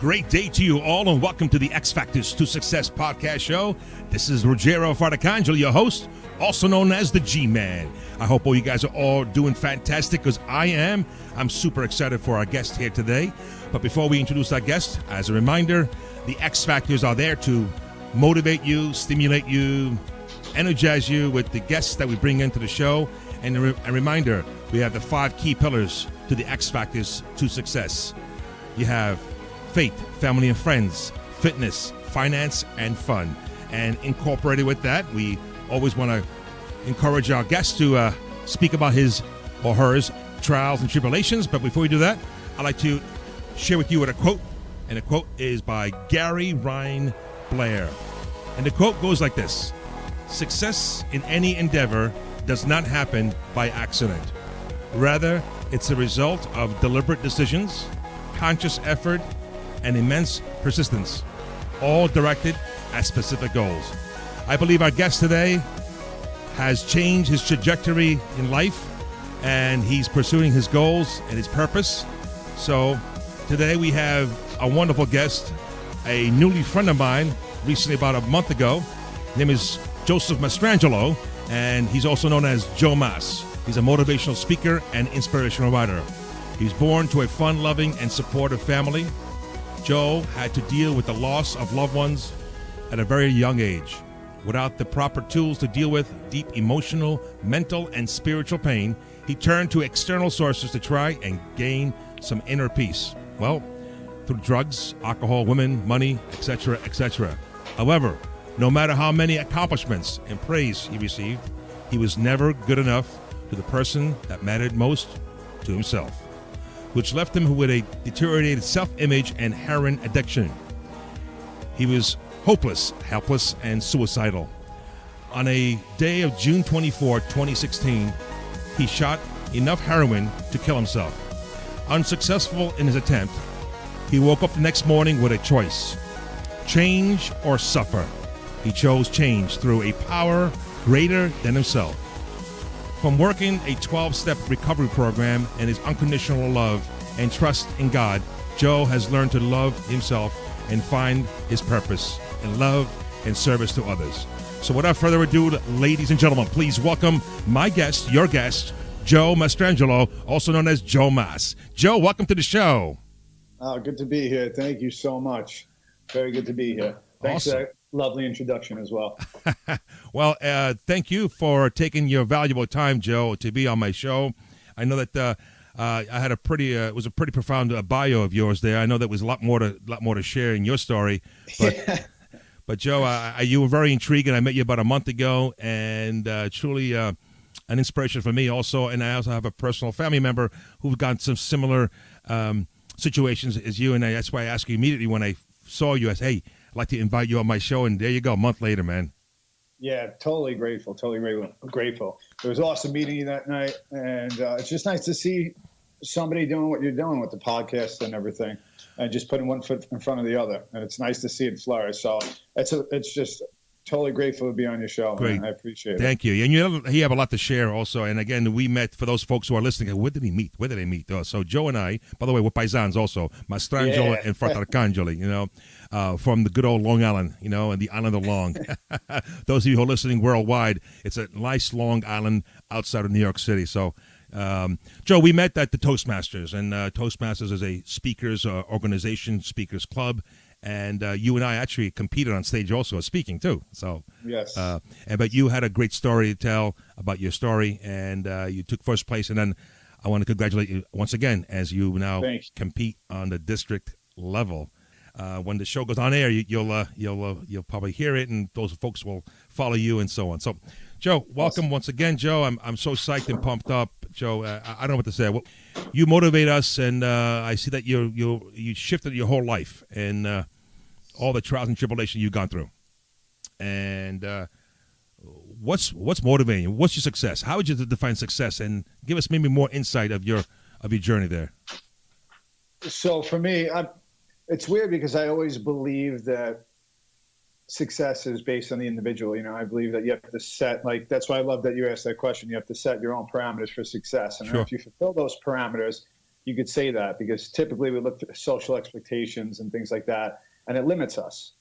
great day to you all, and welcome to the X Factors to Success podcast show. This is Rogero Fartacangelo, your host, also known as the G-Man. I hope all you guys are all doing fantastic, because I am. I'm super excited for our guest here today. But before we introduce our guest, as a reminder, the X Factors are there to motivate you, stimulate you, energize you with the guests that we bring into the show. And a reminder, we have the 5 key pillars to the X Factors to Success. You have faith, family and friends, fitness, finance, and fun. And incorporated with that, we always want to encourage our guests to speak about his or hers trials and tribulations. But before we do that, I'd like to share with you a quote. And the quote is by Gary Ryan Blair. And the quote goes like this: "Success in any endeavor does not happen by accident. Rather, it's a result of deliberate decisions, conscious effort, and immense persistence, all directed at specific goals." I believe our guest today has changed his trajectory in life, and he's pursuing his goals and his purpose. So today we have a wonderful guest, a newly friend of mine, recently about a month ago. His name is Joseph Mastrangelo, and he's also known as Joe Mas. He's a motivational speaker and inspirational writer. He was born to a fun-loving and supportive family. Joe had to deal with the loss of loved ones at a very young age. Without the proper tools to deal with deep emotional, mental, and spiritual pain, he turned to external sources to try and gain some inner peace. Well, through drugs, alcohol, women, money, etc., etc. However, no matter how many accomplishments and praise he received, he was never good enough to the person that mattered most, to himself, which left him with a deteriorated self-image and heroin addiction. He was hopeless, helpless, and suicidal. On a day of June 24, 2016, he shot enough heroin to kill himself. Unsuccessful in his attempt, he woke up the next morning with a choice: change or suffer. He chose change through a power greater than himself. From working a 12-step recovery program and his unconditional love and trust in God, Joe has learned to love himself and find his purpose in love and service to others. So without further ado, ladies and gentlemen, please welcome my guest, your guest, Joe Mastrangelo, also known as Joe Mas. Joe, welcome to the show. Oh, good to be here. Thank you so much. Very good to be here. Thanks Awesome. for that lovely introduction as well. Well, thank you for taking your valuable time, Joe, to be on my show. I know that I had a pretty, it was a pretty profound bio of yours there. I know that was a lot more to share in your story, but but Joe, you were very intriguing. I met you about a month ago, and truly an inspiration for me also. And I also have a personal family member who've gone some similar situations as you, and that's why I asked you immediately when I saw you. I said, "Hey, I'd like to invite you on my show," and there you go, a month later, man. Yeah, totally grateful. It was awesome meeting you that night, and it's just nice to see somebody doing what you're doing with the podcast and everything, and just putting one foot in front of the other. And it's nice to see it flourish. So it's just totally grateful to be on your show. Great. Man. I appreciate it. Thank you. And you have a lot to share also. And again, we met, for those folks who are listening, where did he meet? Where did they meet? So Joe and I, by the way, we're paisans also, Mastrangelo and Fartacangelo, from the good old Long Island, and the island of Long. Those of you who are listening worldwide, it's a nice long island outside of New York City. So, Joe, we met at the Toastmasters, and Toastmasters is a speakers organization, speakers club. And you and I actually competed on stage also speaking too. So yes, but you had a great story to tell about your story, and you took first place. And then I want to congratulate you once again as you now compete on the district level. When the show goes on air, you'll probably hear it, and those folks will follow you and so on. So, Joe, welcome once again, Joe. I'm so psyched and pumped up, Joe. I don't know what to say. Well, you motivate us, and I see that you shifted your whole life and all the trials and tribulations you've gone through. And what's motivating you? What's your success? How would you define success? And give us maybe more insight of your journey there. So for me, it's weird because I always believe that success is based on the individual. I believe that you have to set, that's why I love that you asked that question. You have to set your own parameters for success. And Sure. if you fulfill those parameters, you could say that, because typically we look at social expectations and things like that, and it limits us,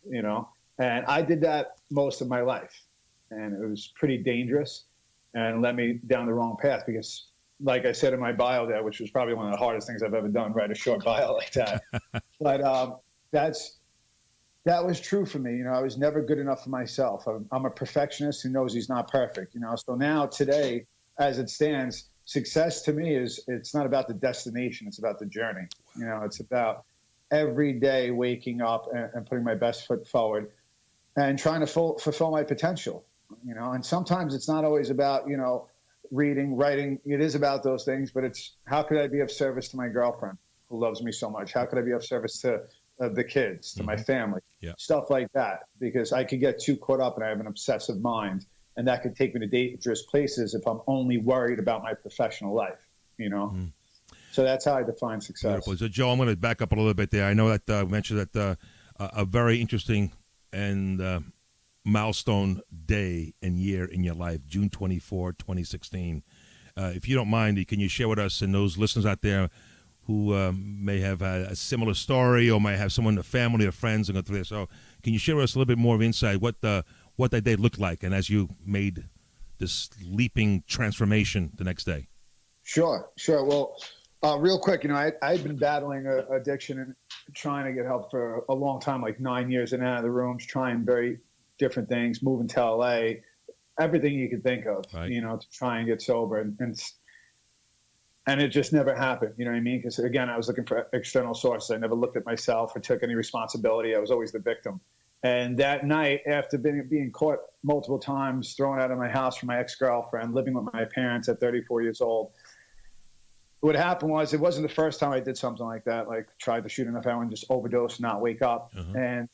and I did that most of my life, and it was pretty dangerous and led me down the wrong path, because like I said in my bio there, which was probably one of the hardest things I've ever done, write a short bio like that. But that was true for me. I was never good enough for myself. I'm a perfectionist who knows he's not perfect, So now today, as it stands, success to me it's not about the destination. It's about the journey. It's about every day waking up and putting my best foot forward and trying to fulfill my potential, and sometimes it's not always about, reading, writing. It is about those things, but it's how could I be of service to my girlfriend who loves me so much? How could I be of service to the kids, to my family, stuff like that, because I could get too caught up and I have an obsessive mind, and that could take me to dangerous places if I'm only worried about my professional life, So that's how I define success. Beautiful. So, Joe, I'm going to back up a little bit there. I know that I mentioned that a very interesting and milestone day and year in your life, June 24, 2016. If you don't mind, can you share with us and those listeners out there who may have a similar story or might have someone, a family or friends, and go through this? So can you share with us a little bit more of insight what that day looked like, and as you made this leaping transformation the next day? Sure. Well, real quick, I'd been battling addiction and trying to get help for a long time, like 9 years in and out of the rooms, trying very different things, moving to LA, everything you could think of, right, to try and get sober. And it just never happened. You know what I mean? Because again, I was looking for external sources. I never looked at myself or took any responsibility. I was always the victim. And that night, after being caught multiple times, thrown out of my house from my ex-girlfriend, living with my parents at 34 years old, what happened was, it wasn't the first time I did something like that, like tried to shoot enough heroin, just overdose, not wake up. And,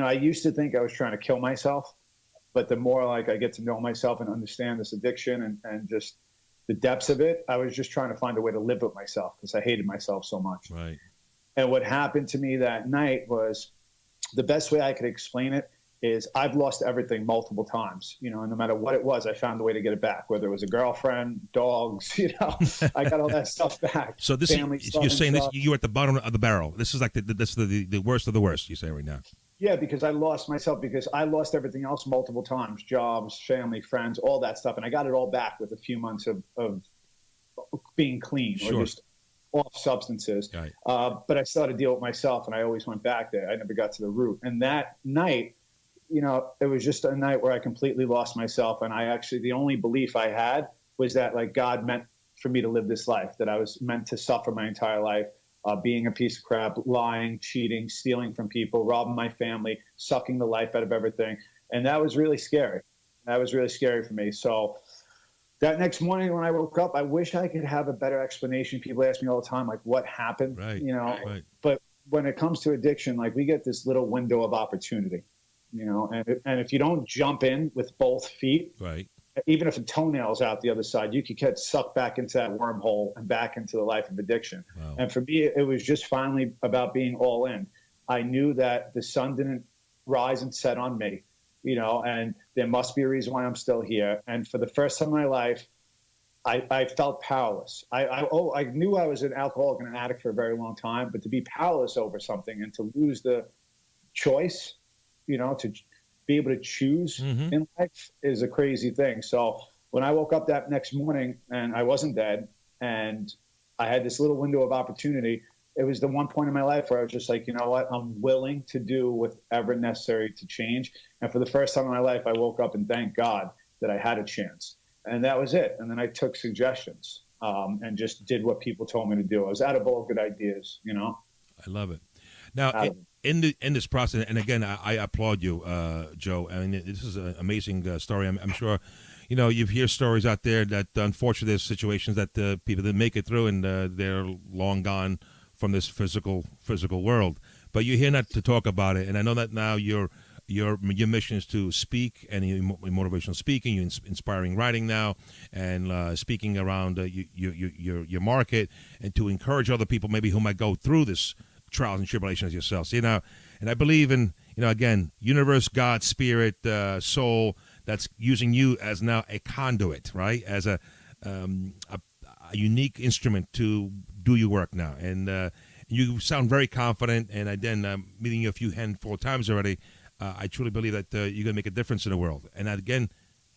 I used to think I was trying to kill myself, but the more like I get to know myself and understand this addiction and just the depths of it, I was just trying to find a way to live with myself because I hated myself so much. Right. And what happened to me that night was, the best way I could explain it is, I've lost everything multiple times, and no matter what it was, I found a way to get it back, whether it was a girlfriend, dogs, I got all that stuff back. So this you're saying stuff. You're at the bottom of the barrel. This is like the worst of the worst, you say right now. Yeah, because I lost myself, because I lost everything else multiple times, jobs, family, friends, all that stuff. And I got it all back with a few months of being clean, or just off substances. Right. But I still had to deal with myself, and I always went back there. I never got to the root. And that night, it was just a night where I completely lost myself. And the only belief I had was that, like, God meant for me to live this life, that I was meant to suffer my entire life, being a piece of crap, lying, cheating, stealing from people, robbing my family, sucking the life out of everything. And that was really scary. That was really scary for me. So that next morning when I woke up, I wish I could have a better explanation. People ask me all the time, like, what happened? Right. Right. But when it comes to addiction, like, we get this little window of opportunity, and if you don't jump in with both feet, right, even if a toenail's out the other side, you could get sucked back into that wormhole and back into the life of addiction. Wow. And for me, it was just finally about being all in. I knew that the sun didn't rise and set on me, and there must be a reason why I'm still here. And for the first time in my life, I felt powerless. I knew I was an alcoholic and an addict for a very long time, but to be powerless over something and to lose the choice, to be able to choose in life is a crazy thing. So when I woke up that next morning and I wasn't dead and I had this little window of opportunity, it was the one point in my life where I was just like, you know what, I'm willing to do whatever necessary to change. And for the first time in my life, I woke up and thanked God that I had a chance. And that was it. And then I took suggestions and just did what people told me to do. I was out of all good ideas, I love it. Now, in this process, and again, I applaud you, Joe. I mean, this is an amazing story. I'm sure, you hear stories out there that unfortunately there's situations that people that make it through and they're long gone from this physical world. But you're here not to talk about it, and I know that now your mission is to speak and motivational speaking, you're inspiring writing now, and speaking around your market, and to encourage other people maybe who might go through this trials and tribulations yourself. And I believe in, again, universe, God, spirit, soul, that's using you as now a conduit, right? As a a unique instrument to do your work now. And you sound very confident. And again, meeting you a few handful of times already, I truly believe that you're going to make a difference in the world. And again,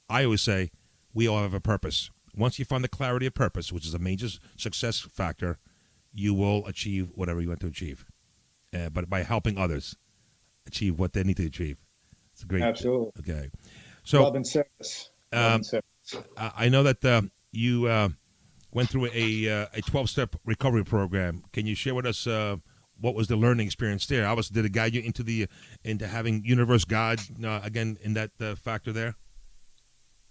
I always say we all have a purpose. Once you find the clarity of purpose, which is a major success factor, you will achieve whatever you want to achieve. But by helping others achieve what they need to achieve. It's a great. Absolutely. Okay. So, Love and service. Love and service. I know that you went through a 12-step recovery program. Can you share with us what was the learning experience there? Obviously, did it guide you into having universe, God, again, in that factor there?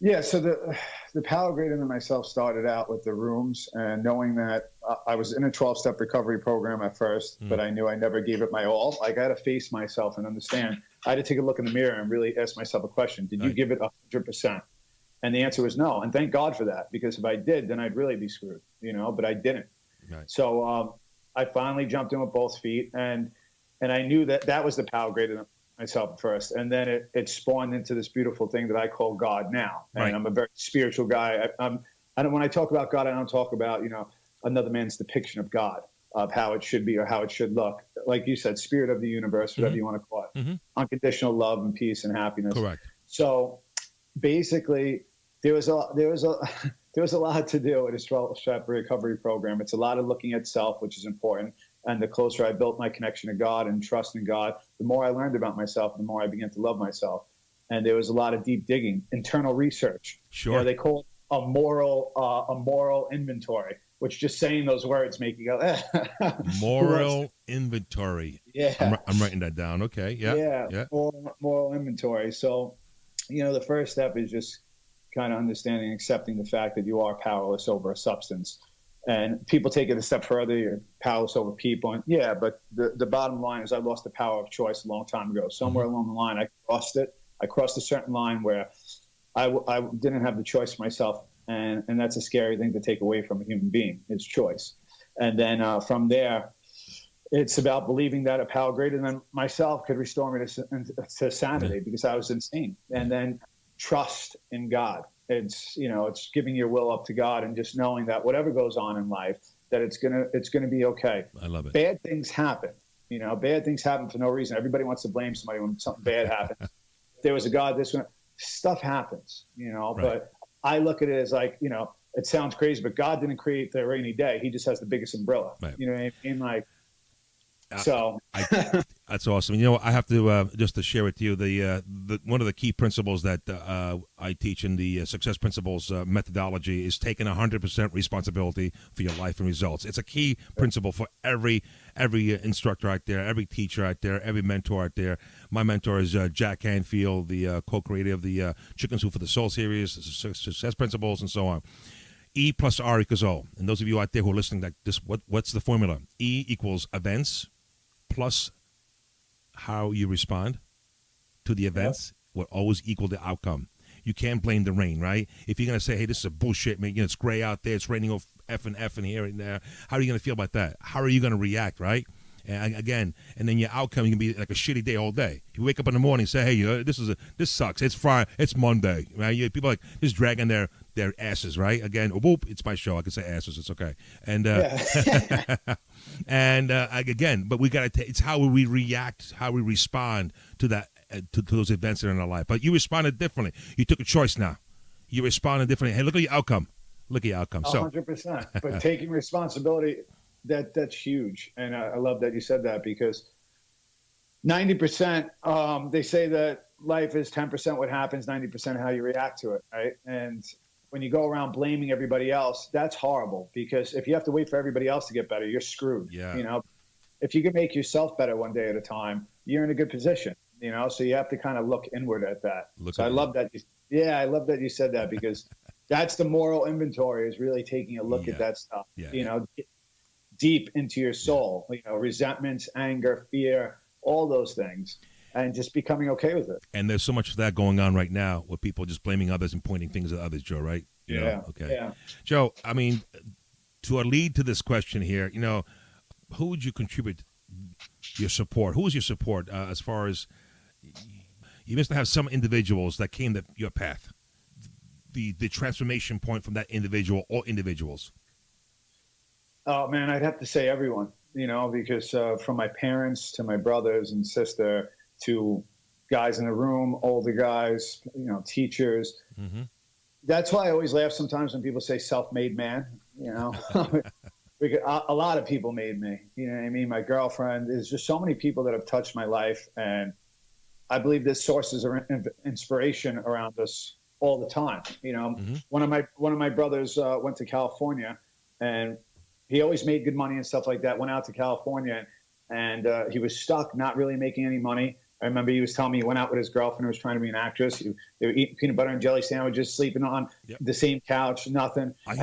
Yeah, so the power greater than myself started out with the rooms and knowing that I was in a 12-step recovery program at first, but I knew I never gave it my all. Like, I had to face myself and understand. I had to take a look in the mirror and really ask myself a question. Did you give it 100%? And the answer was no. And thank God for that, because if I did, then I'd really be screwed, but I didn't. Right. So I finally jumped in with both feet, and I knew that was the power greater than myself at first. And then it spawned into this beautiful thing that I call God now. And right. I'm a very spiritual guy. When I talk about God, I don't talk about, another man's depiction of God, of how it should be or how it should look. Like you said, spirit of the universe, whatever you want to call it. Unconditional love and peace and happiness. Correct. So basically, there was a lot to do in this 12-step recovery program. It's a lot of looking at self, which is important. And the closer I built my connection to God and trust in God, the more I learned about myself, the more I began to love myself. And there was a lot of deep digging, internal research. Sure. They call it a moral inventory, which just saying those words make you go, Moral inventory. Yeah. I'm writing that down. Okay. Yeah. Yeah. Moral inventory. So, the first step is just kind of understanding and accepting the fact that you are powerless over a substance. And people take it a step further, you're powerless over people. And yeah, but the bottom line is I lost the power of choice a long time ago. Somewhere along the line, I crossed it. I crossed a certain line where I didn't have the choice for myself. And that's a scary thing to take away from a human being, is choice. And then from there, it's about believing that a power greater than myself could restore me to sanity, because I was insane. And then trust in God. It's giving your will up to God and just knowing that whatever goes on in life, that it's gonna be okay. I love it. Bad things happen. Bad things happen for no reason. Everybody wants to blame somebody when something bad happens. If there was a God, stuff happens. Right. But I look at it as like, it sounds crazy, but God didn't create the rainy day. He just has the biggest umbrella. Right. You know what I mean? Like. So that's awesome. I have to just to share with you the one of the key principles that I teach in the Success Principles methodology is taking 100% responsibility for your life and results. It's a key principle for every instructor out there, every teacher out there, every mentor out there. My mentor is Jack Canfield, the co-creator of the Chicken Soup for the Soul series, Success Principles, and so on. E plus R equals O. And those of you out there who are listening, like this, what's the formula? E equals events plus how you respond to the events will always equal the outcome. You can't blame the rain, right? If you're going to say, hey, this is a bullshit, man, it's gray out there, it's raining off F and here and there, how are you going to feel about that? How are you going to react, right? And again, and then your outcome can be like a shitty day all day. If you wake up in the morning and say, hey, this sucks, it's Friday, it's Monday, right? People are like just dragging their asses, right? Again, whoop, it's my show. I can say asses, it's okay. And and again, but we got to. It's how we react, how we respond to that, to those events that are in our life. But you responded differently. You took a choice now. You responded differently. Hey, look at your outcome. Look at your outcome. 100%. But taking responsibility, that's huge. And I love that you said that, because 90%, they say that life is 10% what happens, 90% how you react to it, right? And when you go around blaming everybody else, that's horrible, because if you have to wait for everybody else to get better, you're screwed. Yeah. If you can make yourself better one day at a time, you're in a good position, so you have to kind of look inward at that. I love that. I love that you said that, because that's the moral inventory, is really taking a look at that stuff, deep into your soul, resentments, anger, fear, all those things, and just becoming okay with it. And there's so much of that going on right now with people just blaming others and pointing fingers at others, Joe, right? Okay. Yeah. Joe, I mean, to lead to this question here, who would you contribute your support? Who is your support as far as you must have some individuals that came to your path, the transformation point from that individual or individuals? Oh man, I'd have to say everyone, because from my parents to my brothers and sister to guys in the room, older guys, teachers. Mm-hmm. That's why I always laugh sometimes when people say self-made man, because a lot of people made me, you know what I mean? My girlfriend, there's just so many people that have touched my life. And I believe there's sources of inspiration around us all the time. Mm-hmm. One of my brothers went to California, and he always made good money and stuff like that. Went out to California, and he was stuck, not really making any money. I remember he was telling me he went out with his girlfriend who was trying to be an actress. They were eating peanut butter and jelly sandwiches, sleeping on the same couch, nothing. And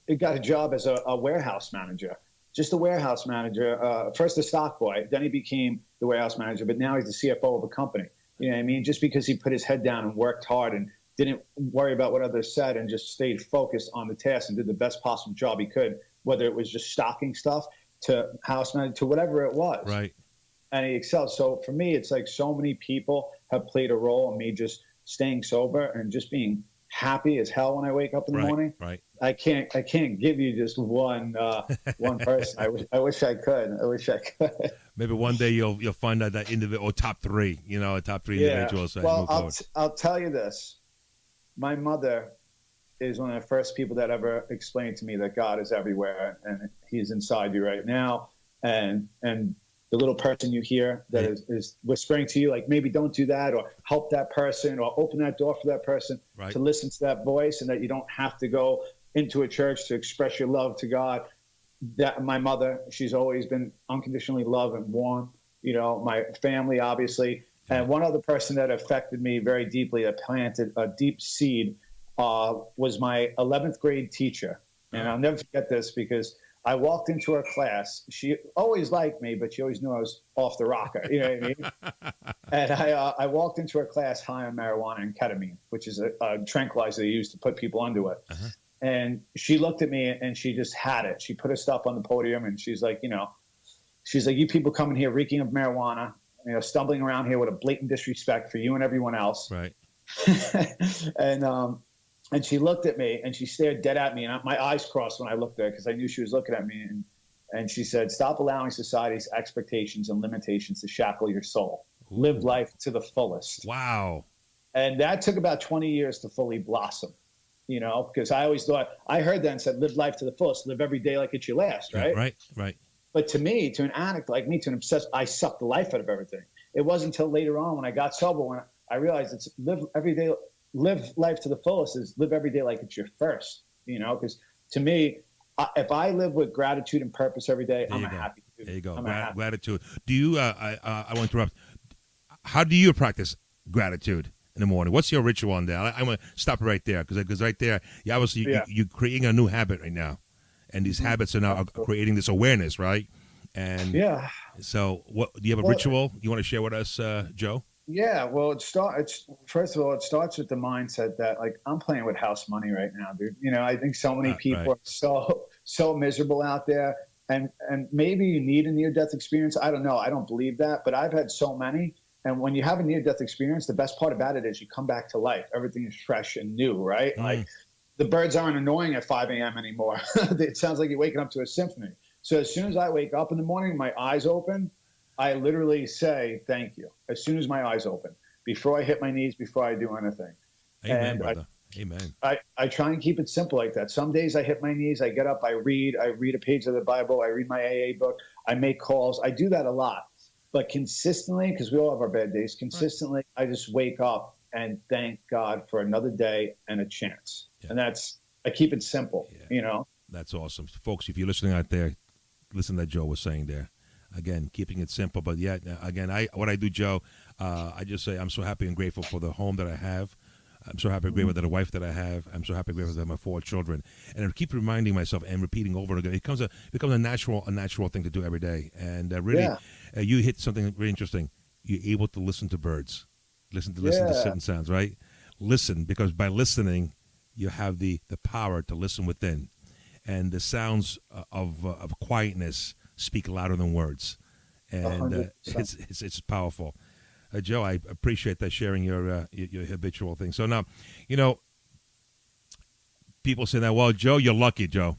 he got a job as a warehouse manager, just a warehouse manager. First a stock boy, then he became the warehouse manager, but now he's the CFO of a company. You know what I mean? Just because he put his head down and worked hard and didn't worry about what others said and just stayed focused on the task and did the best possible job he could, whether it was just stocking stuff to house manager to whatever it was. Right. And he excelled. So for me, it's like so many people have played a role in me just staying sober and just being happy as hell when I wake up in the morning. Right. I can't give you just one person. I wish I could. Maybe one day you'll find out that individual, or top three individuals. Well, I'll tell you this. My mother is one of the first people that ever explained to me that God is everywhere and He's inside you right now. And the little person you hear that is whispering to you, like, maybe don't do that, or help that person, or open that door for that person, to listen to that voice, and that you don't have to go into a church to express your love to God. That my mother, she's always been unconditionally loved and warm. My family, obviously. And one other person that affected me very deeply, that planted a deep seed, was my 11th grade teacher. And I'll never forget this, because I walked into her class. She always liked me, but she always knew I was off the rocker. You know what I mean? And I walked into her class high on marijuana and ketamine, which is a tranquilizer they use to put people under it. Uh-huh. And she looked at me and she just had it. She put her stuff on the podium and she's like, you people coming here reeking of marijuana, stumbling around here with a blatant disrespect for you and everyone else. Right. And she looked at me and she stared dead at me, and my eyes crossed when I looked at her because I knew she was looking at me. And she said, "Stop allowing society's expectations and limitations to shackle your soul. Ooh. Live life to the fullest." Wow. And that took about 20 years to fully blossom, because I always thought, I heard that and said, live life to the fullest, live every day like it's your last, right? Right. But to me, to an addict like me, to an obsessed, I sucked the life out of everything. It wasn't until later on when I got sober, when I realized it's live life to the fullest is live every day like it's your first, because to me, if I live with gratitude and purpose every day, I'm a happy dude. There you go. Gratitude. Do you, I want to interrupt. How do you practice gratitude in the morning? What's your ritual on that? I'm going to stop right there because right there, you're creating a new habit right now. And these habits are now creating this awareness, right? And so what, do you have a ritual you want to share with us, Joe? Yeah, well, first of all, it starts with the mindset that, like, I'm playing with house money right now, dude. I think so many people are so miserable out there, and maybe you need a near-death experience. I don't know. I don't believe that, but I've had so many. And when you have a near-death experience, the best part about it is you come back to life. Everything is fresh and new, right? Like, the birds aren't annoying at 5 a.m. anymore. It sounds like you're waking up to a symphony. So as soon as I wake up in the morning, my eyes open, I literally say thank you as soon as my eyes open, before I hit my knees, before I do anything. Amen, brother. Amen. I try and keep it simple like that. Some days I hit my knees, I get up, I read a page of the Bible, I read my AA book, I make calls. I do that a lot. But consistently, because we all have our bad days, consistently, I just wake up and thank God for another day and a chance. Yeah. And I keep it simple, That's awesome. Folks, if you're listening out there, listen to what Joe was saying there. Again, keeping it simple, but what I do, Joe, I just say I'm so happy and grateful for the home that I have. I'm so happy and grateful for the wife that I have. I'm so happy and grateful that I have my 4 children. And I keep reminding myself and repeating over and again. It becomes a natural thing to do every day. And you hit something very interesting. You're able to listen to birds, listen to certain sounds, right? Listen, because by listening, you have the power to listen within, and the sounds of quietness speak louder than words, and it's powerful. Joe, I appreciate that, sharing your habitual thing. So now, people say that, well, Joe, you're lucky, Joe.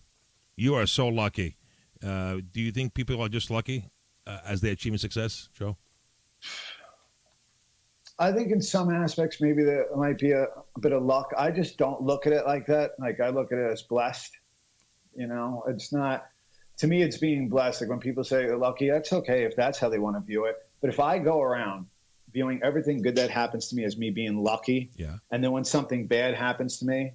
You are so lucky. Do you think people are just lucky as they achieve success, Joe? I think in some aspects, maybe there might be a bit of luck. I just don't look at it like that. Like I look at it as blessed. It's not, to me, it's being blessed. Like when people say they're lucky, that's okay if that's how they want to view it. But if I go around viewing everything good that happens to me as me being lucky, yeah, and then when something bad happens to me,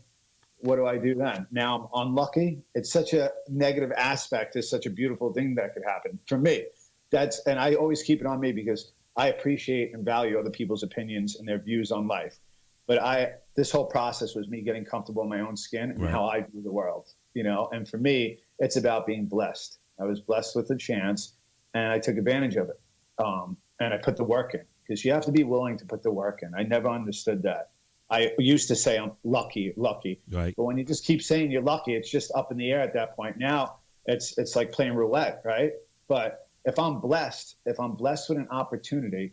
what do I do then? Now I'm unlucky. It's such a negative aspect. It's such a beautiful thing that could happen for me. And I always keep it on me because I appreciate and value other people's opinions and their views on life. But this whole process was me getting comfortable in my own skin and how I view the world, and for me, it's about being blessed. I was blessed with a chance and I took advantage of it. And I put the work in because you have to be willing to put the work in. I never understood that. I used to say I'm lucky. Right. But when you just keep saying you're lucky, it's just up in the air at that point. Now it's like playing roulette, right? But if I'm blessed with an opportunity,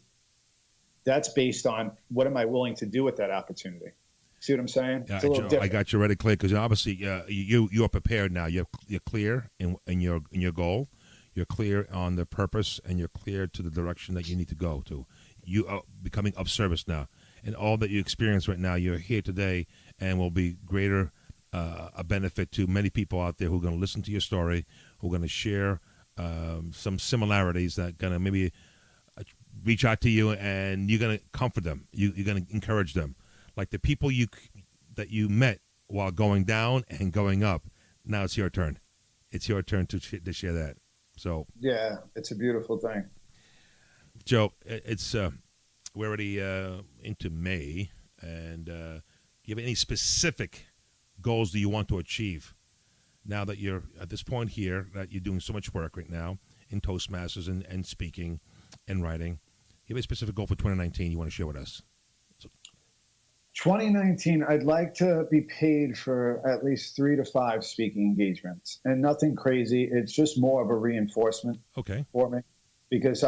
that's based on what am I willing to do with that opportunity. See what I'm saying? Yeah, it's a little Joe, different. I got you ready clear because obviously you are prepared now. You're clear in your goal. You're clear on the purpose, and you're clear to the direction that you need to go to. You are becoming of service now, and all that you experience right now, you're here today, and will be greater a benefit to many people out there who are going to listen to your story, who are going to share some similarities that going to maybe reach out to you, and you're going to comfort them. You're going to encourage them, like the people that you met while going down and going up. Now it's your turn. It's your turn to share that. So yeah, it's a beautiful thing. Joe, it's we're already into May, and do you have any specific goals do you want to achieve now that you're at this point here, that you're doing so much work right now in Toastmasters and speaking and writing? Do you have a specific goal for 2019 you want to share with us? 2019, I'd like to be paid for at least 3 to 5 speaking engagements, and nothing crazy. It's just more of a reinforcement for me, because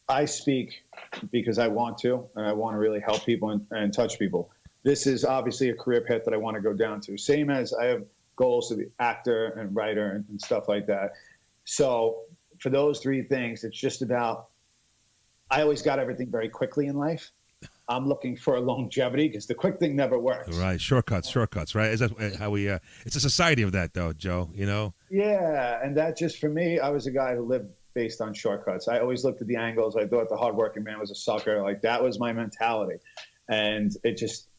I speak because I want to, and I want to really help people and touch people. This is obviously a career path that I want to go down to. Same as I have goals to be actor and writer and stuff like that. So for those 3 things, it's just about, I always got everything very quickly in life. I'm looking for a longevity because the quick thing never works. Right, shortcuts, right? Is that how we? It's a society of that, though, Joe. Yeah, and that just for me, I was a guy who lived based on shortcuts. I always looked at the angles. I thought the hardworking man was a sucker. Like that was my mentality, and it just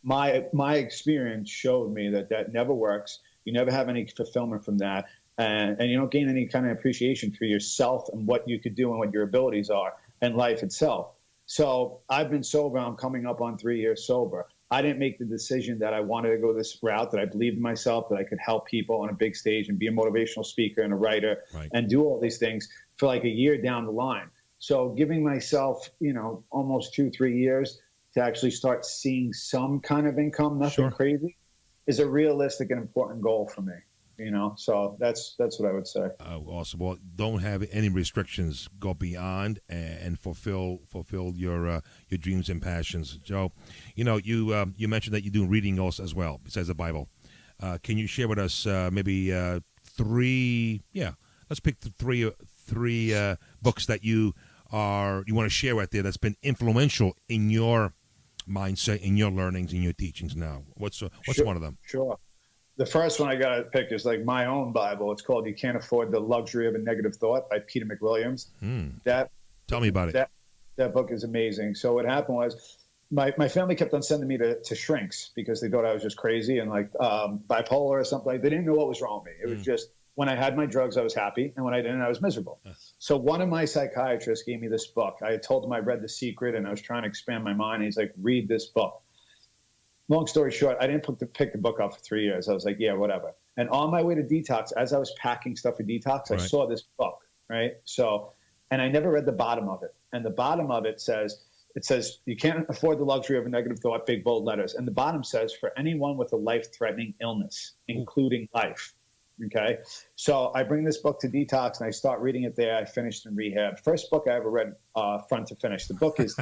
my experience showed me that never works. You never have any fulfillment from that, and you don't gain any kind of appreciation for yourself and what you could do and what your abilities are and life itself. So I've been sober. I'm coming up on 3 years sober. I didn't make the decision that I wanted to go this route, that I believed in myself, that I could help people on a big stage and be a motivational speaker and a writer and do all these things for like a year down the line. So giving myself, almost 2-3 years to actually start seeing some kind of income, nothing crazy, is a realistic and important goal for me. So that's what I would say. Awesome. Well, don't have any restrictions. Go beyond and fulfill your dreams and passions, Joe. You mentioned that you do reading also as well besides the Bible. Can you share with us maybe 3? Yeah, let's pick the three books that you want to share right there that's been influential in your mindset, in your learnings, in your teachings. Now, what's one of them? Sure. The first one I got to pick is like my own Bible. It's called "You Can't Afford the Luxury of a Negative Thought" by Peter McWilliams. Tell me about it. That book is amazing. So what happened was my family kept on sending me to shrinks because they thought I was just crazy and like bipolar or something. They didn't know what was wrong with me. It was just when I had my drugs, I was happy. And when I didn't, I was miserable. Yes. So one of my psychiatrists gave me this book. I had told him I read The Secret and I was trying to expand my mind. And he's like, read this book. Long story short, I didn't pick the book up for 3 years. I was like, yeah, whatever. And on my way to detox, as I was packing stuff for detox, I saw this book, right? So, and I never read the bottom of it. And the bottom of it says, you can't afford the luxury of a negative thought, big bold letters. And the bottom says, for anyone with a life-threatening illness, including life. Okay. So I bring this book to detox and I start reading it there. I finished in rehab. First book I ever read front to finish. The book is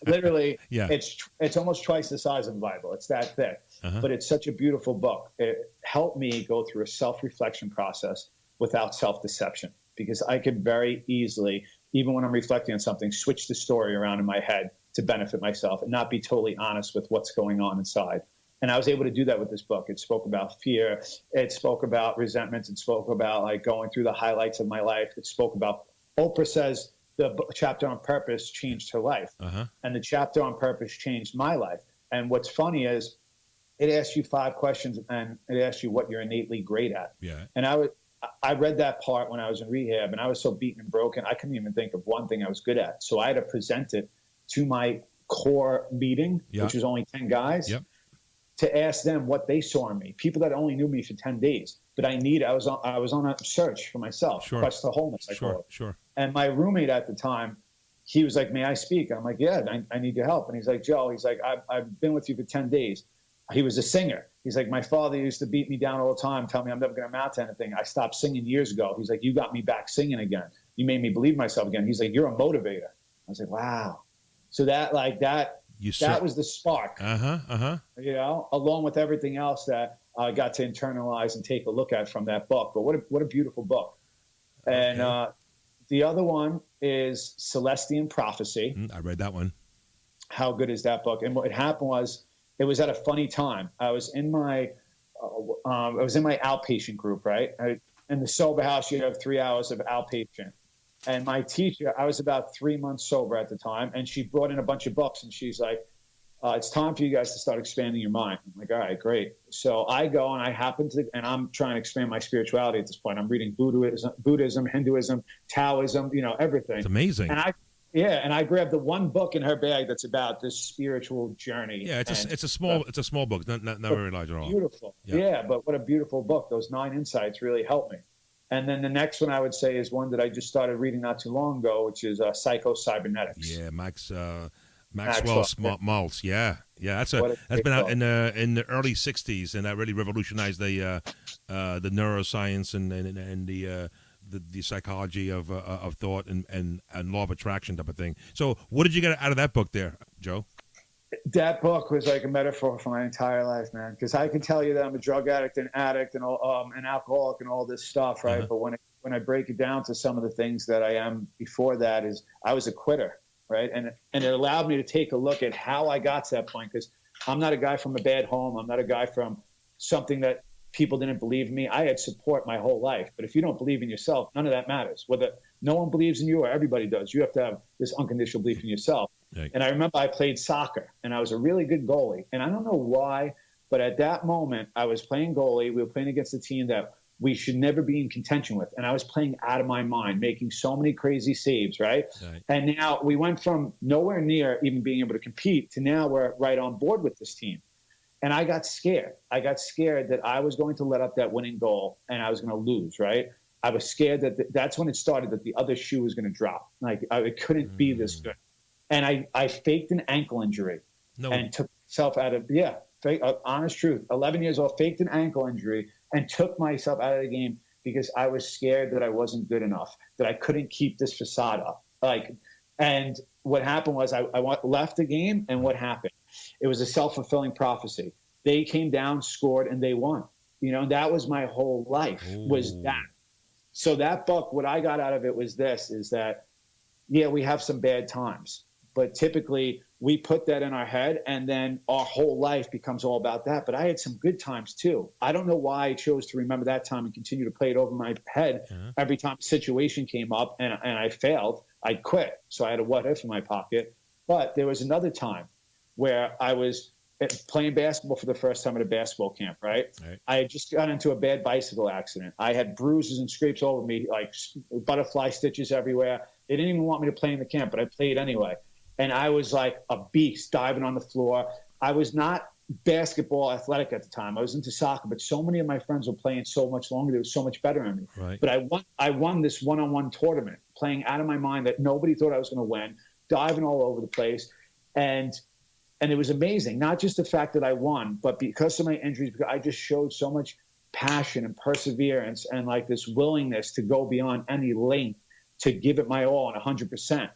literally, it's almost twice the size of the Bible. It's that thick. but it's such a beautiful book. It helped me go through a self-reflection process without self-deception, because I could very easily, even when I'm reflecting on something, switch the story around in my head to benefit myself and not be totally honest with what's going on inside. And I was able to do that with this book. It spoke about fear. It spoke about resentments. It spoke about like going through the highlights of my life. It spoke about, Oprah says the chapter on purpose changed her life. And the chapter on purpose changed my life. And what's funny is it asks you 5 questions and it asks you what you're innately great at. And I read that part when I was in rehab, and I was so beaten and broken, I couldn't even think of one thing I was good at. So I had to present it to my core meeting, which was only 10 guys. To ask them what they saw in me, people that only knew me for 10 days. But I was on a search for myself, quest to wholeness, I call it. And my roommate at the time, he was like, may I speak? And I'm like, yeah, I need your help. And he's like, Joe, he's like, I've been with you for 10 days. He was a singer. He's like, my father used to beat me down all the time, tell me I'm never going to amount to anything. I stopped singing years ago. He's like, you got me back singing again. You made me believe myself again. He's like, you're a motivator. I was like, wow. So that was the spark, you know, along with everything else that I got to internalize and take a look at from that book. But what a beautiful book. And the other one is Celestian Prophecy. I read that one. How good is that book? And what happened was, it was at a funny time. I was in my outpatient group, right? In the sober house, you have 3 hours of outpatient. And my teacher, I was about 3 months sober at the time, and she brought in a bunch of books, and she's like, it's time for you guys to start expanding your mind. I'm like, all right, great. So I go, and I'm trying to expand my spirituality at this point. I'm reading Buddhism, Hinduism, Taoism, you know, everything. It's amazing. And I grabbed the one book in her bag that's about this spiritual journey. Yeah, it's a small book, not very large at all. Beautiful. Yeah, but what a beautiful book. Those 9 insights really helped me. And then the next one I would say is one that I just started reading not too long ago, which is Psycho-Cybernetics. Yeah, Maxwell Maltz. Yeah, that's been out in the early '60s, and that really revolutionized the neuroscience and the psychology of thought and law of attraction type of thing. So, what did you get out of that book, there, Joe? That book was like a metaphor for my entire life, man. Because I can tell you that I'm a drug addict and an alcoholic and all this stuff, right? But when I break it down to some of the things that I am before that, is I was a quitter, right? And it allowed me to take a look at how I got to that point. Because I'm not a guy from a bad home. I'm not a guy from something that people didn't believe in me. I had support my whole life. But if you don't believe in yourself, none of that matters. Whether no one believes in you or everybody does, you have to have this unconditional belief in yourself. And I remember I played soccer, and I was a really good goalie. And I don't know why, but at that moment, I was playing goalie. We were playing against a team that we should never be in contention with. And I was playing out of my mind, making so many crazy saves, right? And now we went from nowhere near even being able to compete to now we're right on board with this team. And I got scared. I got scared that I was going to let up that winning goal and I was going to lose, right? I was scared that that's when it started, that the other shoe was going to drop. Like it couldn't be this good. And I faked an ankle injury and took myself out of, honest truth, 11 years old, faked an ankle injury and took myself out of the game because I was scared that I wasn't good enough, that I couldn't keep this facade up. And what happened was I left the game, and what happened? It was a self-fulfilling prophecy. They came down, scored, and they won. You know, that was my whole life, was that. So that book, what I got out of it was this, is that, yeah, we have some bad times, but typically we put that in our head and then our whole life becomes all about that. But I had some good times too. I don't know why I chose to remember that time and continue to play it over my head. Every time a situation came up and I failed, I quit. So I had a what if in my pocket. But there was another time where I was playing basketball for the first time at a basketball camp, right? I had just got into a bad bicycle accident. I had bruises and scrapes all over me, like butterfly stitches everywhere. They didn't even want me to play in the camp, but I played anyway. And I was like a beast diving on the floor. I was not basketball athletic at the time. I was into soccer, but so many of my friends were playing so much longer. They were so much better than me. But I won this one-on-one tournament, playing out of my mind that nobody thought I was going to win, diving all over the place. And it was amazing, not just the fact that I won, but because of my injuries, because I just showed so much passion and perseverance and like this willingness to go beyond any length to give it my all and 100%.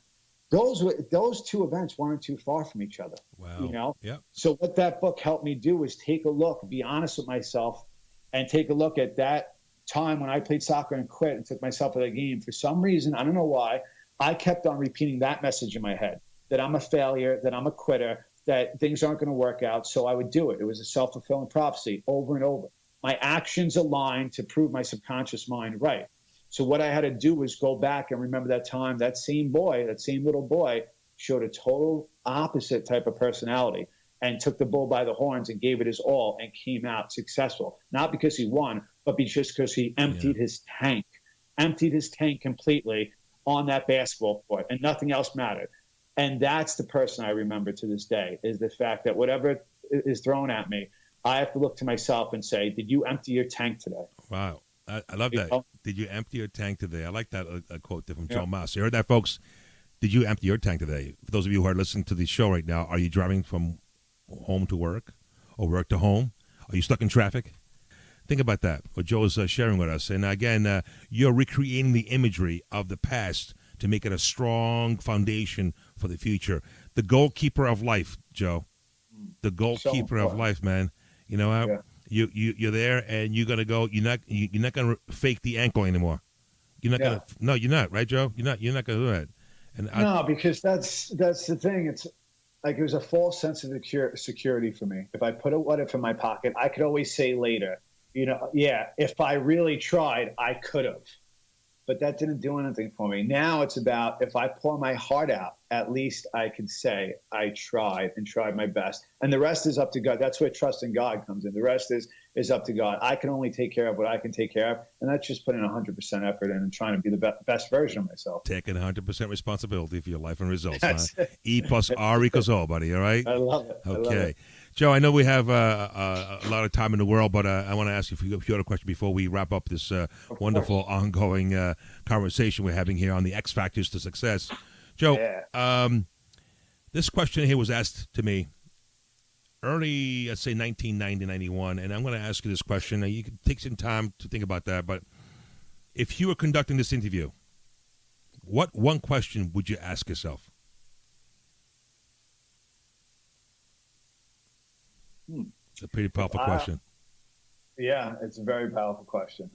those two events weren't too far from each other. Wow. Yep. So what that book helped me do was take a look, be honest with myself, and take a look at that time when I played soccer and quit and took myself out of the game. For some reason, I don't know why, I kept on repeating that message in my head, that I'm a failure, that I'm a quitter, that things aren't going to work out. So I would do it. It was a self-fulfilling prophecy over and over. My actions aligned to prove my subconscious mind right. So what I had to do was go back and remember that time, that same little boy showed a total opposite type of personality and took the bull by the horns and gave it his all and came out successful. Not because he won, but just because he emptied his tank completely on that basketball court, and nothing else mattered. And that's the person I remember to this day, is the fact that whatever is thrown at me, I have to look to myself and say, did you empty your tank today? Wow. I love that. Did you empty your tank today? I like that quote from Joe Mas. You heard that, folks? Did you empty your tank today? For those of you who are listening to the show right now, are you driving from home to work or work to home? Are you stuck in traffic? Think about that, what Joe's sharing with us. And again, you're recreating the imagery of the past to make it a strong foundation for the future. The goalkeeper of life, Joe. The goalkeeper of life, man. You know, you're there, and you're gonna go. You're not gonna fake the ankle anymore. You're not gonna. No, you're not, right, Joe? You're not gonna do that. And no, because that's the thing. It's like it was a false sense of security for me. If I put a what if in my pocket, I could always say later, if I really tried, I could have. But that didn't do anything for me. Now it's about, if I pour my heart out, at least I can say I tried and tried my best. And the rest is up to God. That's where trust in God comes in. The rest is up to God. I can only take care of what I can take care of. And that's just putting 100% effort in and trying to be the best version of myself. Taking 100% responsibility for your life and results. E plus R equals O, buddy. All right? I love it. Okay. I love it. Joe, I know we have a lot of time in the world, but I want to ask you a few other questions before we wrap up this wonderful ongoing conversation we're having here on the X Factors to Success. Joe, this question here was asked to me early, let's say 1990, 91, and I'm going to ask you this question. Now, you can take some time to think about that, but if you were conducting this interview, what one question would you ask yourself? It's a pretty powerful question. Yeah, it's a very powerful question.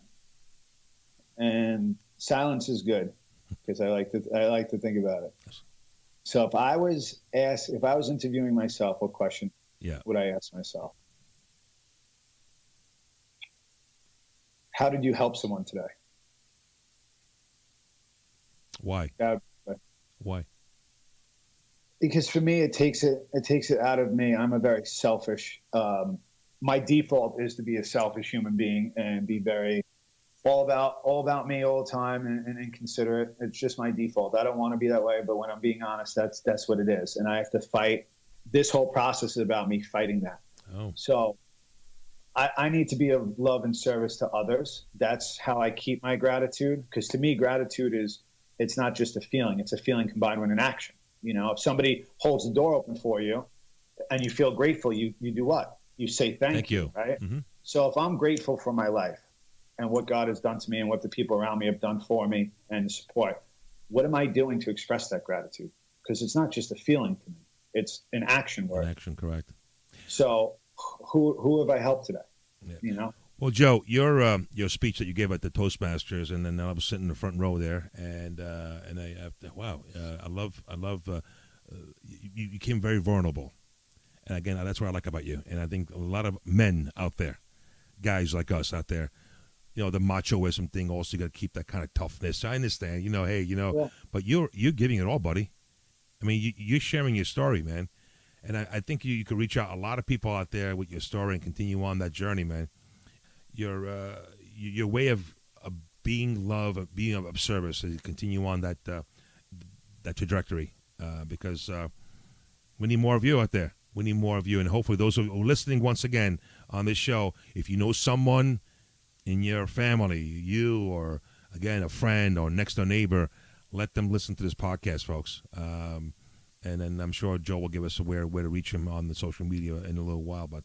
And silence is good because I like to think about it. Yes. So if I was interviewing myself, what question would I ask myself? How did you help someone today? Why? Why? Because for me, it takes it out of me. I'm a very selfish. My default is to be a selfish human being and be very all about me all the time and inconsiderate. It's just my default. I don't want to be that way, but when I'm being honest, that's what it is. And I have to fight. This whole process is about me fighting that. Oh. So I need to be of love and service to others. That's how I keep my gratitude. Because to me, gratitude it's not just a feeling. It's a feeling combined with an action. If somebody holds the door open for you and you feel grateful, you do what? You say thank you, right? Mm-hmm. So if I'm grateful for my life and what God has done to me and what the people around me have done for me and support, what am I doing to express that gratitude? Because it's not just a feeling to me. It's an action word. An action, correct. So who have I helped today? Yeah. Well, Joe, your speech that you gave at the Toastmasters, and then I was sitting in the front row there, and I love you came very vulnerable, and again, that's what I like about you, and I think a lot of men out there, guys like us out there, the machoism thing also, you got to keep that kind of toughness. I understand, but you're giving it all, buddy. I mean, you're sharing your story, man, and I think you could reach out a lot of people out there with your story and continue on that journey, man. Your way of being love, of being of service, to continue on that trajectory, because we need more of you out there. We need more of you, and hopefully those who are listening once again on this show, if you know someone in your family, you or again a friend or next door neighbor, let them listen to this podcast, folks. And then I'm sure Joe will give us where to reach him on the social media in a little while. But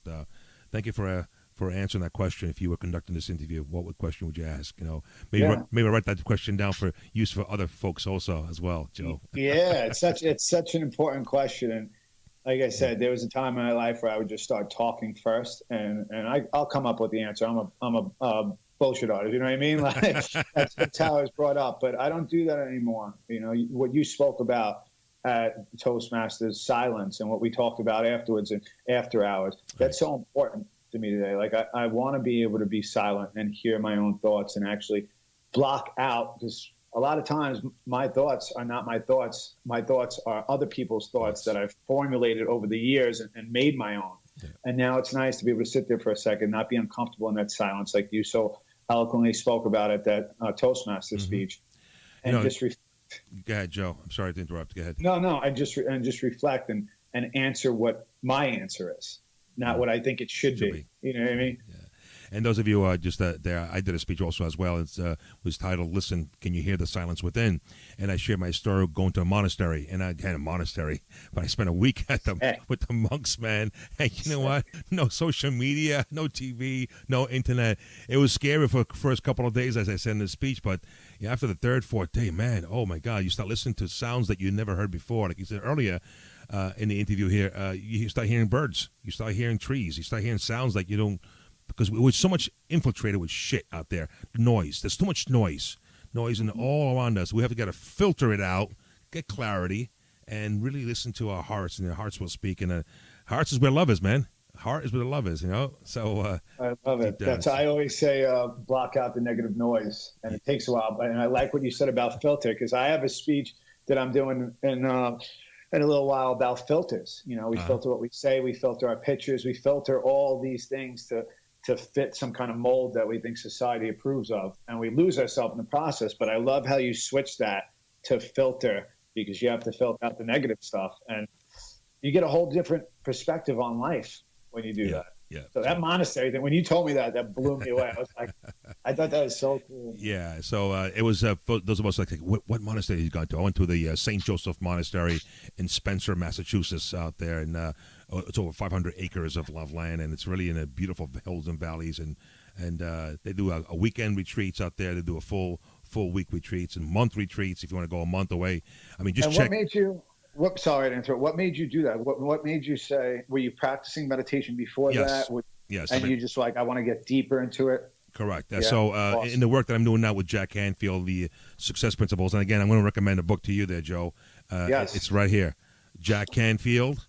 thank you for for answering that question. If you were conducting this interview, what question would you ask? Yeah. Maybe write that question down for use for other folks also as well, Joe. Yeah, it's such an important question. And like I said, there was a time in my life where I would just start talking first, and I'll come up with the answer. I'm a bullshit artist, you know what I mean? Like that's how I was brought up. But I don't do that anymore. What you spoke about at Toastmasters, silence, and what we talked about afterwards and after hours. That's so important to me today. Like I want to be able to be silent and hear my own thoughts and actually block out, because a lot of times my thoughts are not my thoughts. My thoughts are other people's thoughts that I've formulated over the years and made my own. Yeah. And now it's nice to be able to sit there for a second, not be uncomfortable in that silence like you so eloquently spoke about at that Toastmaster speech. And just go ahead, Joe. I'm sorry to interrupt. Go ahead. No. And just reflect and answer what my answer is, not what I think it should be. You know what I mean? Yeah. And those of you just there, I did a speech also as well. It was titled, "Listen, Can You Hear the Silence Within?" And I shared my story of going to a monastery. And I had a monastery, but I spent a week with the monks, man. And you know what? No social media, no TV, no internet. It was scary for the first couple of days, as I said in the speech. But after the third, fourth day, man, oh my God, you start listening to sounds that you never heard before. Like you said earlier in the interview here, you start hearing birds. You start hearing trees. You start hearing sounds that you don't, because we're so much infiltrated with shit out there. Noise. There's too much noise in all around us. We have to get to filter it out, get clarity, and really listen to our hearts, and our hearts will speak. And hearts is where love is, man. Heart is where the love is, So I love it. That's I always say, block out the negative noise, and it takes a while. And I like what you said about filter, because I have a speech that I'm doing in a little while about filters. We filter what we say, we filter our pictures, we filter all these things to fit some kind of mold that we think society approves of, and we lose ourselves in the process. But I love how you switch that to filter, because you have to filter out the negative stuff, and you get a whole different perspective on life when you do that. Yeah. So that monastery thing, when you told me that blew me away. I was like, I thought that was so cool. Yeah. So it was for those of us like, what monastery you gone to? I went to the St. Joseph Monastery in Spencer, Massachusetts, out there, and it's over 500 acres of land, and it's really in a beautiful hills and valleys, and they do a weekend retreats out there. They do a full week retreats and month retreats if you want to go a month away. I mean, just check. What made you? Sorry to interrupt. What made you do that? What made you say? Were you practicing meditation before that? Yes. And you just like, I want to get deeper into it. Correct. So awesome. In the work that I'm doing now with Jack Canfield, the Success Principles, and again, I'm going to recommend a book to you there, Joe. Yes. It's right here. Jack Canfield,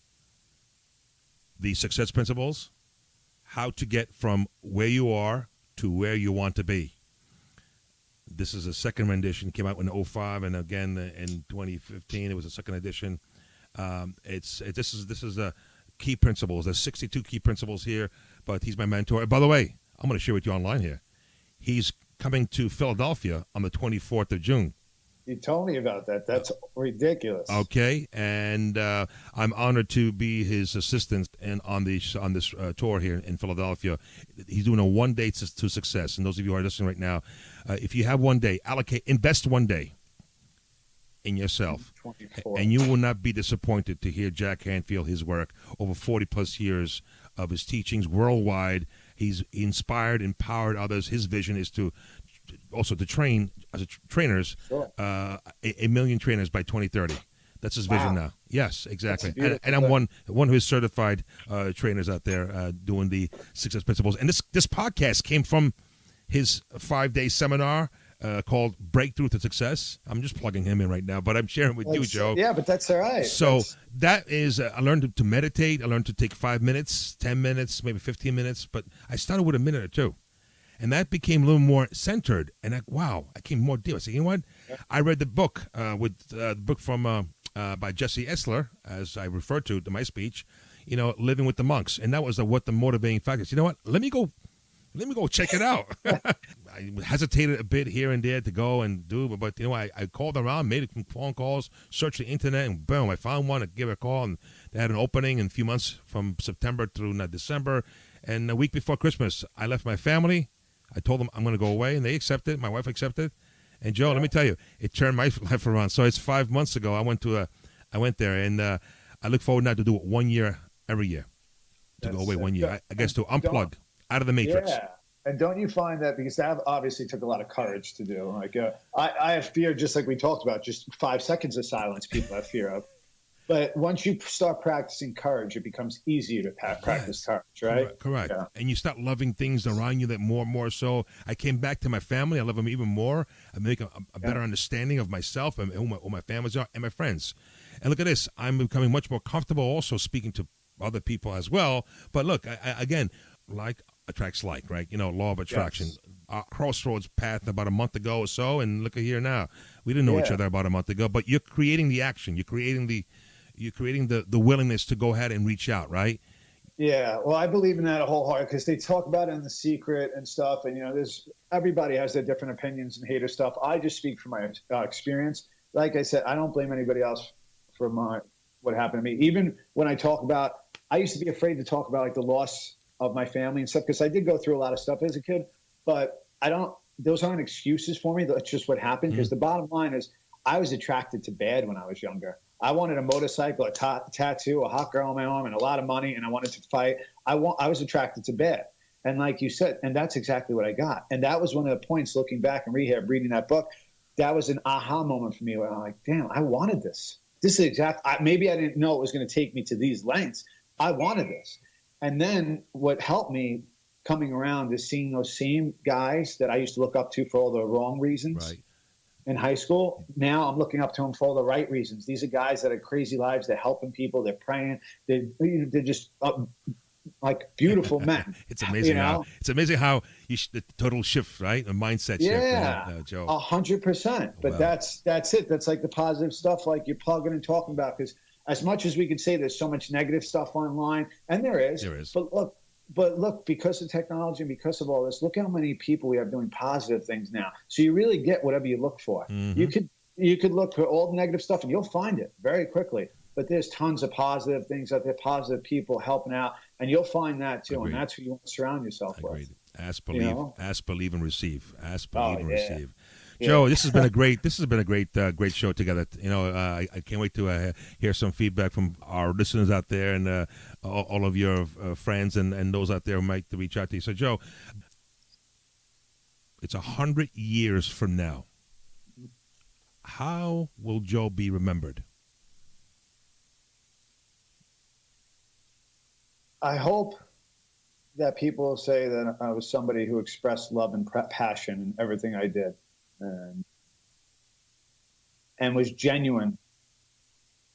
The Success Principles, How to Get from Where You Are to Where You Want to Be. This is a second rendition. Came out in 2005, and again in 2015 it was a second edition. This is key principles. There's 62 key principles here, but he's my mentor. By the way, I'm going to share with you online here. He's coming to Philadelphia on the 24th of June. You told me about that. That's ridiculous. Okay, and I'm honored to be his assistant and on this tour here in Philadelphia. He's doing a 1 day to success. And those of you who are listening right now, if you have 1 day, invest 1 day in yourself, 24. and you will not be disappointed to hear Jack Canfield, his work, over 40 plus years of his teachings worldwide. He inspired, empowered others. His vision is to also to train as trainers, sure. a million trainers by 2030. That's his vision now. Yes, exactly. And I'm one of his certified trainers out there doing the Success Principles. And this podcast came from his 5-day seminar called Breakthrough to Success. I'm just plugging him in right now, but I'm sharing with you, Joe. Yeah, but that's all right. So that is, I learned to meditate. I learned to take 5 minutes, 10 minutes, maybe 15 minutes, but I started with a minute or two. And that became a little more centered. And I came more deep. I said, you know what? Yeah. I read the book the book from by Jesse Essler, as I referred to my speech, Living with the Monks. And that was what the motivating factor is. You know what? Let me go check it out. I hesitated a bit here and there to go and do, but I called around, made some phone calls, searched the internet, and boom, I found one. I gave it a call, and they had an opening in a few months from September through December. And a week before Christmas, I left my family. I told them I'm going to go away, and they accepted. My wife accepted. And Joe, let me tell you, it turned my life around. So it's 5 months ago. I went there, and I look forward now to do it 1 year every year, to go away 1 year. I guess to unplug. out of the matrix. Yeah. And don't you find that, because that obviously took a lot of courage to do. Like, I have fear, just like we talked about, just 5 seconds of silence people have fear of. But once you start practicing courage, it becomes easier to practice courage, right? Correct. Yeah. And you start loving things around you that more and more. So I came back to my family. I love them even more. I make a better understanding of myself and who my families are and my friends. And look at this. I'm becoming much more comfortable also speaking to other people as well. But look, again, like attracts like, right? Law of attraction. Yes. Our crossroads path about a month ago or so, and look at here now. We didn't know each other about a month ago, but you're creating the action. You're creating the willingness to go ahead and reach out, right? Yeah, well, I believe in that wholeheartedly, because they talk about it in The Secret and stuff, and everybody has their different opinions and hater stuff. I just speak from my experience. Like I said, I don't blame anybody else for what happened to me. Even when I talk about, I used to be afraid to talk about like the loss of my family and stuff, because I did go through a lot of stuff as a kid, but those aren't excuses for me. That's just what happened. Because the bottom line is, I was attracted to bad when I was younger. I wanted a motorcycle, a tattoo, a hot girl on my arm, and a lot of money, and I wanted to fight. I was attracted to bad. And like you said, and that's exactly what I got. And that was one of the points, looking back in rehab, reading that book, that was an aha moment for me where I'm like, damn, I wanted this. This is maybe I didn't know it was going to take me to these lengths. I wanted this. And then what helped me coming around is seeing those same guys that I used to look up to for all the wrong reasons. Right. In high school, now I'm looking up to them for all the right reasons. These are guys that have crazy lives. They're helping people. They're praying. They're just like beautiful men. It's amazing how the total shift, right? A mindset shift. Yeah, Joe. 100%. But Wow. that's it. That's like the positive stuff, like you're plugging and talking about. Because as much as we could say there's so much negative stuff online, and there is. But look, because of technology and because of all this, look how many people we have doing positive things now. So you really get whatever you look for. Mm-hmm. You could look for all the negative stuff and you'll find it very quickly. But there's tons of positive things out there, positive people helping out, and you'll find that too. Agreed. And that's who you want to surround yourself with. Ask, believe, and receive. Ask, believe, and receive. Yeah. Joe, this has been a great great show together. I can't wait to hear some feedback from our listeners out there and all of your friends and those out there who might reach out to you. So, Joe, it's 100 years from now. How will Joe be remembered? I hope that people say that I was somebody who expressed love and passion in everything I did. And was genuine,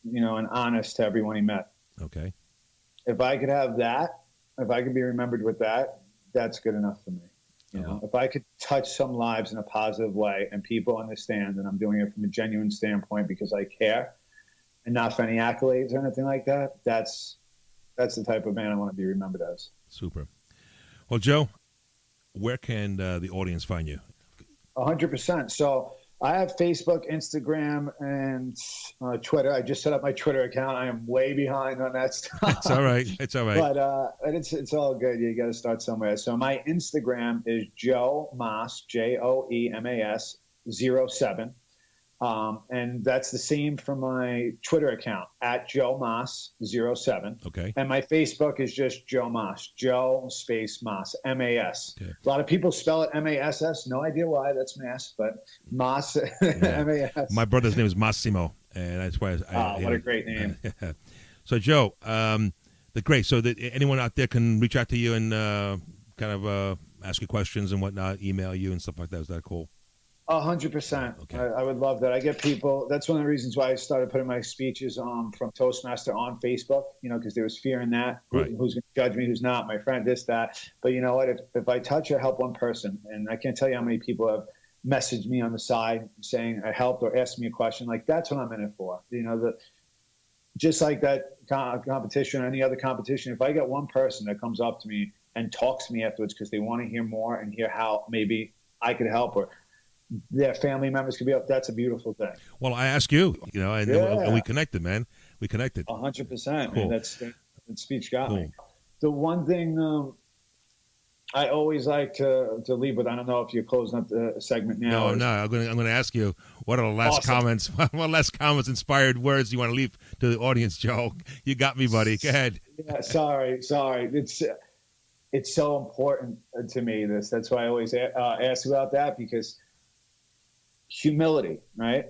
and honest to everyone he met. Okay. If I could have that, if I could be remembered with that, that's good enough for me. If I could touch some lives in a positive way and people understand that I'm doing it from a genuine standpoint because I care and not for any accolades or anything like that, that's the type of man I want to be remembered as. Super. Well, Joe, where can the audience find you? 100%. So I have Facebook, Instagram, and Twitter. I just set up my Twitter account. I am way behind on that stuff. It's all right. But it's all good. You got to start somewhere. So my Instagram is Joe Mas, JOEMAS 07. And that's the same for my Twitter account, at Joe Mas 07. Okay. And my Facebook is just Joe Mas, Joe space Mas, MAS. Okay. A lot of people spell it MASS. No idea why. That's Mass, but Mas, MAS. My brother's name is Massimo, and that's why what a great name. So, Joe, great. So that anyone out there can reach out to you and ask you questions and whatnot, email you and stuff like that. Is that cool? 100%. Okay. I would love that. I get people. That's one of the reasons why I started putting my speeches from Toastmaster on Facebook. Because there was fear in that. Right. Who's going to judge me? Who's not? My friend, this, that. But you know what? If I touch or help one person, and I can't tell you how many people have messaged me on the side saying I helped or asked me a question. Like that's what I'm in it for. Just like that competition or any other competition. If I get one person that comes up to me and talks to me afterwards because they want to hear more and hear how maybe I could help or their family members could be up. That's a beautiful thing. Well, I ask you, and we connected, man. We connected. 100%. Cool. That speech got me. The one thing I always like to leave with, I don't know if you're closing up the segment now. No. I'm going to ask you, what are the last comments? What last comments, inspired words you want to leave to the audience, Joe? You got me, buddy. Go ahead. Yeah, sorry. It's it's so important to me. That's why I always ask about that, because humility, right?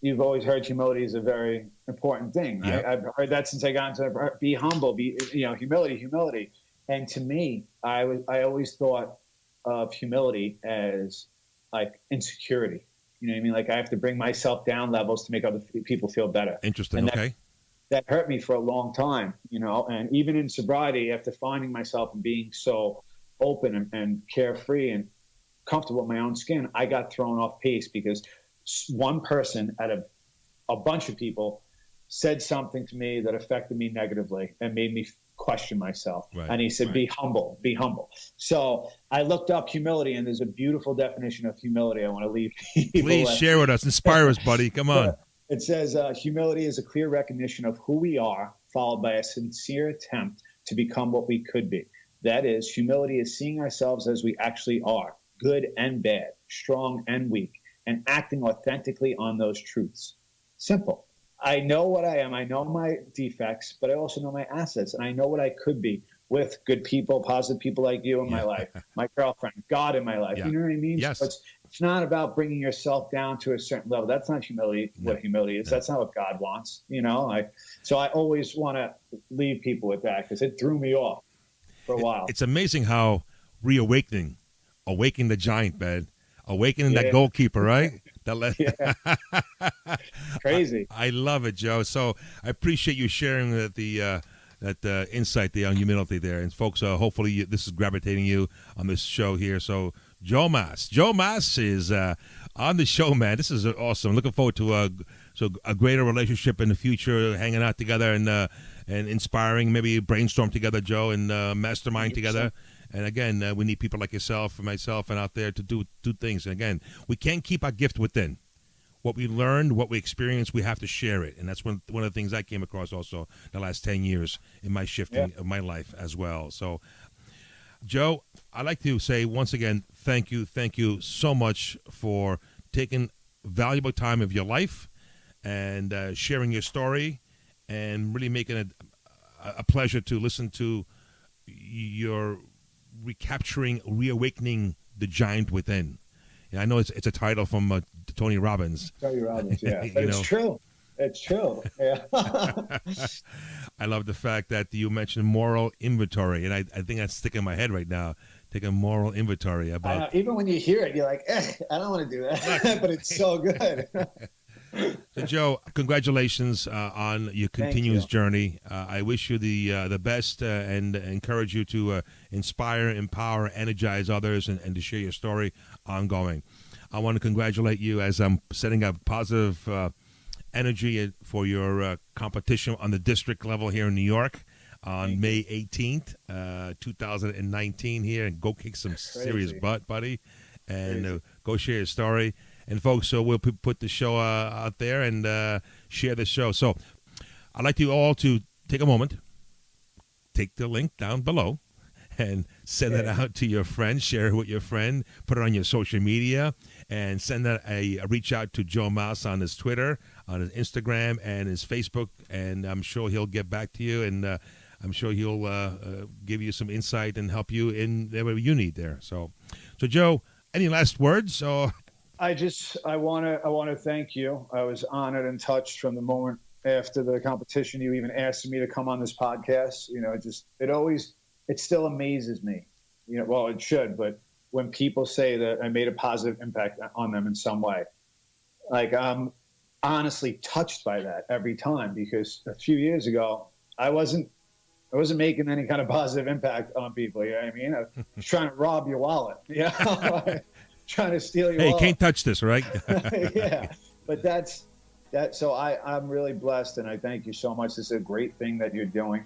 You've always heard humility is a very important thing, right? Yep. I've heard that since I got into be humble, humility. And to me, I always thought of humility as like insecurity. You know what I mean? Like I have to bring myself down levels to make other people feel better. Interesting. And Okay. that hurt me for a long time, and even in sobriety, after finding myself and being so open and carefree and comfortable in my own skin, I got thrown off pace because one person out of a bunch of people said something to me that affected me negatively and made me question myself. Right, and he said, right. be humble. So I looked up humility, and there's a beautiful definition of humility I want to leave people Please with. share with us. Inspire us, buddy. Come on. It says, humility is a clear recognition of who we are, followed by a sincere attempt to become what we could be. That is, humility is seeing ourselves as we actually are, good and bad, strong and weak, and acting authentically on those truths. Simple. I know what I am. I know my defects, but I also know my assets, and I know what I could be with good people, positive people like you in my life, my girlfriend, God in my life. Yeah. You know what I mean? Yes. So it's not about bringing yourself down to a certain level. That's not humility. What humility is. That's not what God wants. So I always want to leave people with that, because it threw me off for a while. It's amazing how awakening the giant, man, awakening that goalkeeper, right? Crazy. I love it, Joe. So I appreciate you sharing that insight there on humility there. And folks, hopefully this is gravitating you on this show here. So Joe Mas is on the show, man. This is awesome. Looking forward to a greater relationship in the future, hanging out together and inspiring, maybe brainstorm together, Joe, and mastermind together. And again, we need people like yourself and myself and out there to do things. And again, we can't keep our gift within. What we learned, what we experienced, we have to share it. And that's one of the things I came across also the last 10 years in my shifting of my life as well. So, Joe, I'd like to say once again, thank you so much for taking valuable time of your life and sharing your story, and really making it a pleasure to listen to your reawakening the giant within. And I know it's a title from Tony Robbins. Tony Robbins, yeah. But it's true. It's true. Yeah. I love the fact that you mentioned moral inventory, and I think that's sticking in my head right now. Take a moral inventory about. Even when you hear it, you're like, I don't want to do that, but it's so good. So, Joe, congratulations on your continuous journey. I wish you the best and encourage you to inspire, empower, energize others, and to share your story ongoing. I want to congratulate you as I'm setting up positive energy for your competition on the district level here in New York on May 18th, 2019 here. And go kick some serious butt, buddy, and go share your story. And folks, so we'll put the show out there and share the show. So I'd like you all to take a moment, take the link down below, and send it out to your friend. Share it with your friend. Put it on your social media, and send that a reach out to Joe Mas on his Twitter, on his Instagram, and his Facebook. And I'm sure he'll get back to you, and I'm sure he'll give you some insight and help you in whatever you need there. So Joe, any last words? I want to thank you. I was honored and touched from the moment after the competition. You even asked me to come on this podcast. It still amazes me. Well, it should, but when people say that I made a positive impact on them in some way, like I'm honestly touched by that every time, because a few years ago, I wasn't making any kind of positive impact on people. You know what I mean? I was trying to rob your wallet. Yeah. Trying to steal your wallet. Hey, can't touch this, right? Yeah, but that's that. So I'm really blessed, and I thank you so much. This is a great thing that you're doing.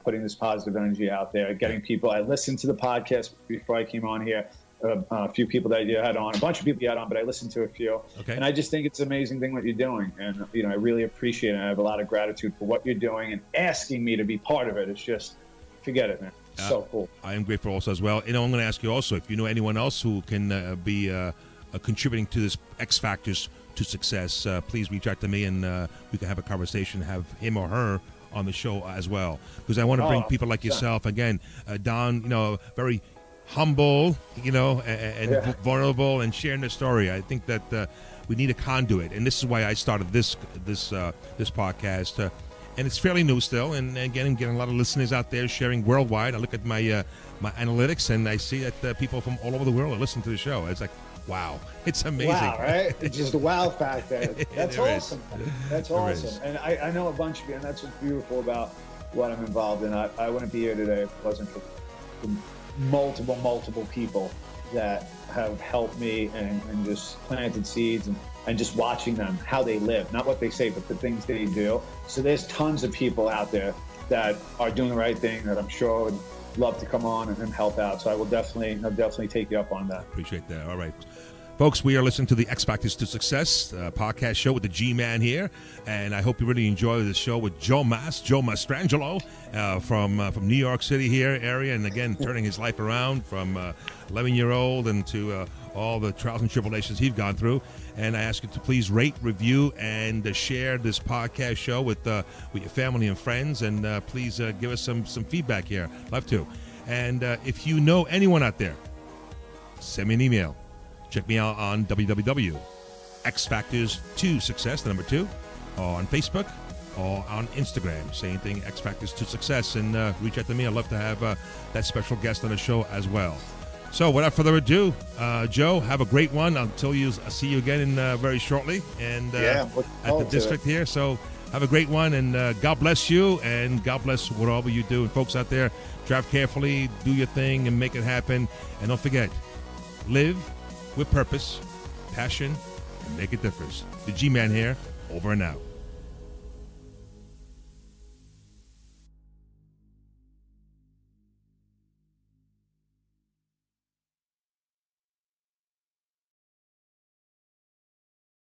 Putting this positive energy out there, getting people. I listened to the podcast before I came on here. A few people that you had on, a bunch of people you had on, but I listened to a few. Okay. And I just think it's an amazing thing what you're doing, and I really appreciate it. I have a lot of gratitude for what you're doing and asking me to be part of it. It's just, forget it, man. So cool. I am grateful also as well. And I'm going to ask you also if you know anyone else who can be contributing to this X Factors to success. Please reach out to me, and we can have a conversation, have him or her on the show as well, because I want to bring people like yourself, again, Don, very humble, and vulnerable, and sharing their story. I think that we need a conduit, and this is why I started this podcast. And it's fairly new still, and getting a lot of listeners out there sharing worldwide. I look at my my analytics, and I see that people from all over the world are listening to the show. It's like, wow, it's amazing. Wow, right? It's just a wow factor. That's awesome. That's awesome. And I know a bunch of you, and that's what's beautiful about what I'm involved in. I wouldn't be here today if it wasn't for multiple people that have helped me and just planted seeds and just watching them, how they live, not what they say, but the things they do. So there's tons of people out there that are doing the right thing that I'm sure would love to come on and help out. So I'll definitely take you up on that. Appreciate that. All right. Folks, we are listening to the X Factors to Success podcast show with the G-Man here, and I hope you really enjoy this show with Joe Mastrangelo from New York City here area, and again, turning his life around from 11-year-old and to all the trials and tribulations he's gone through. And I ask you to please rate, review, and share this podcast show with your family and friends, and please give us some feedback here. Love to. And if you know anyone out there, send me an email. Check me out on www.xfactors2success, the number 2, or on Facebook, or on Instagram. Same thing, X Factors to Success, and reach out to me. I'd love to have that special guest on the show as well. So without further ado, Joe, have a great one. Until I see you again in very shortly, and at the district here. So have a great one, and God bless you, and God bless whatever you do. And folks out there, drive carefully, do your thing, and make it happen. And don't forget, live with purpose, passion, and make a difference. The G-Man here, over and out.